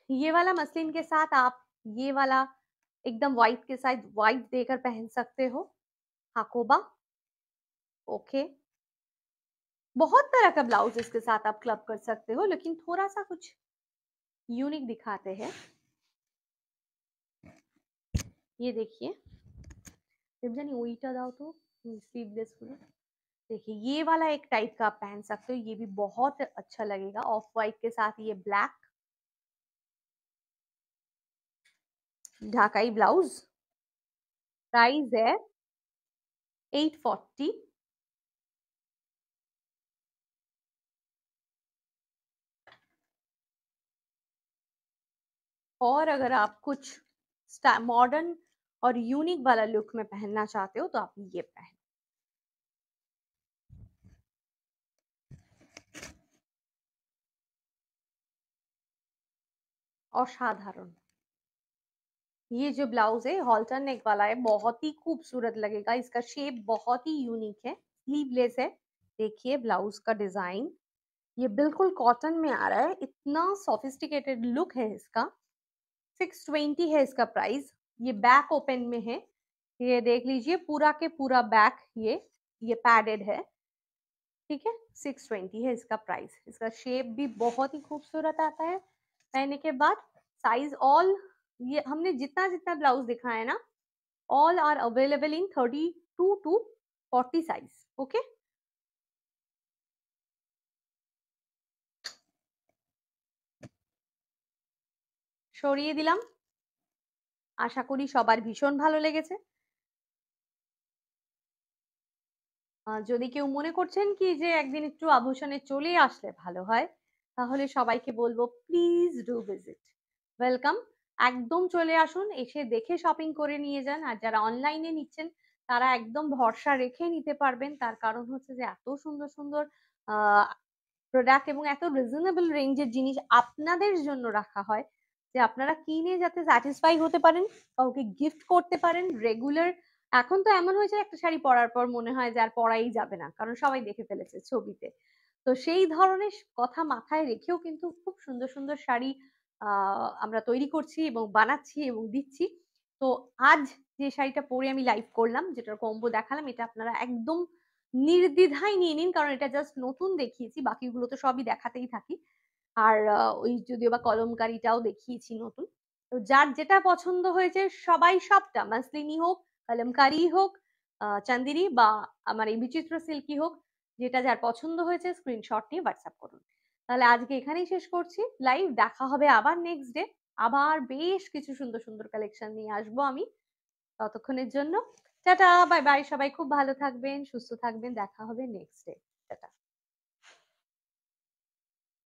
ये वाला मसलिन के साथ आप ये वाला एकदम व्हाइट के साथ व्हाइट देकर पहन सकते हो, हाकोबा। ओके, बहुत तरह का ब्लाउज इसके साथ आप क्लब कर सकते हो, लेकिन थोड़ा सा कुछ यूनिक दिखाते हैं। ये देखिए, जानी ओईटा दाओ तो स्लीवलेस फुल, देखिए ये वाला एक टाइप का आप पहन सकते हो, ये भी बहुत अच्छा लगेगा ऑफ व्हाइट के साथ। ये ब्लैक ढाकाई ब्लाउज, प्राइस है 840। और अगर आप कुछ मॉडर्न और यूनिक वाला लुक में पहनना चाहते हो तो आप ये पहन। असाधारण, ये जो ब्लाउज है हॉल्टर नेक वाला है, बहुत ही खूबसूरत लगेगा, इसका शेप बहुत ही यूनिक है, स्लीवलेस है। देखिए ब्लाउज का डिजाइन, ये बिल्कुल कॉटन में आ रहा है, इतना सोफिस्टिकेटेड लुक है इसका। 620 है इसका प्राइस। ये बैक ओपन में है, ये देख लीजिए पूरा के पूरा बैक ये पैडेड है। ठीक है, 620 है इसका प्राइस। इसका शेप भी बहुत ही खूबसूरत आता है पहनने के बाद। साइज ऑल, ये हमने जितना जितना ब्लाउज दिखाया है ना, all are available in 32 to 40 size. Okay, সরিয়ে দিলাম, আশা করি সবার ভীষণ ভালো লেগেছে। যদি কেউ মনে করছেন কি যে একদিন একটু আভূষণে চলে আসলে ভালো হয়, তাহলে সবাইকে বলবো প্লিজ ডু ভিজিট, ওয়েলকাম। একদম চলে আসুন, এসে দেখে শপিং করে নিয়ে যান। আর যারা অনলাইনে নিচ্ছেন তারা একদম ভরসা রেখে নিতে পারবেন, তার কারণ হচ্ছে যে এত সুন্দর সুন্দর প্রোডাক্ট এবং এত রিজনেবল রেঞ্জের জিনিস আপনাদের জন্য রাখা হয়। যে আপনারা কিনে যাতে স্যাটিসফাই হতে পারেন, কাউকে গিফট করতে পারেন রেগুলার। এখন তো এমন হয়েছে একটা শাড়ি পরার পর মনে হয় যে আর পরাই যাবে না, কারণ সবাই দেখে ফেলেছে ছবিতে। তো সেই ধরনের কথা মাথায় রেখেও কিন্তু খুব সুন্দর সুন্দর শাড়ি আমরা তৈরি করছি এবং বানাচ্ছি এবং দিচ্ছি। তো আজ যে শাড়িটা পরে আমি লাইভ করলাম, যেটার কম্বো দেখালাম, এটা আপনারা একদম নির্দ্বিধায় নিয়ে নিন, কারণ এটা জাস্ট নতুন দেখিয়েছি, বাকিগুলো তো সবই দেখাতেই থাকি। আর ওই যদিও বা কলমকারিটাও দেখিয়েছি নতুন। তো যার যেটা পছন্দ হয়েছে সবাই সবটা, মাসলিনি হোক, কলমকারি হোক, চান্দেরি বা আমার এই বিচিত্র সিল্কি হোক, যেটা যার পছন্দ হয়েছে স্ক্রিনশট নিয়ে হোয়াটসঅ্যাপ করুন। তাহলে আজকে এখানেই শেষ করছি লাইভ, দেখা হবে আবার নেক্সট ডে। আবার বেশ কিছু সুন্দর সুন্দর কালেকশন নিয়ে আসবো আমি। ততক্ষণের জন্য টাটা, বাই বাই, সবাই খুব ভালো থাকবেন, সুস্থ থাকবেন, দেখা হবে নেক্সট ডে। টাটা।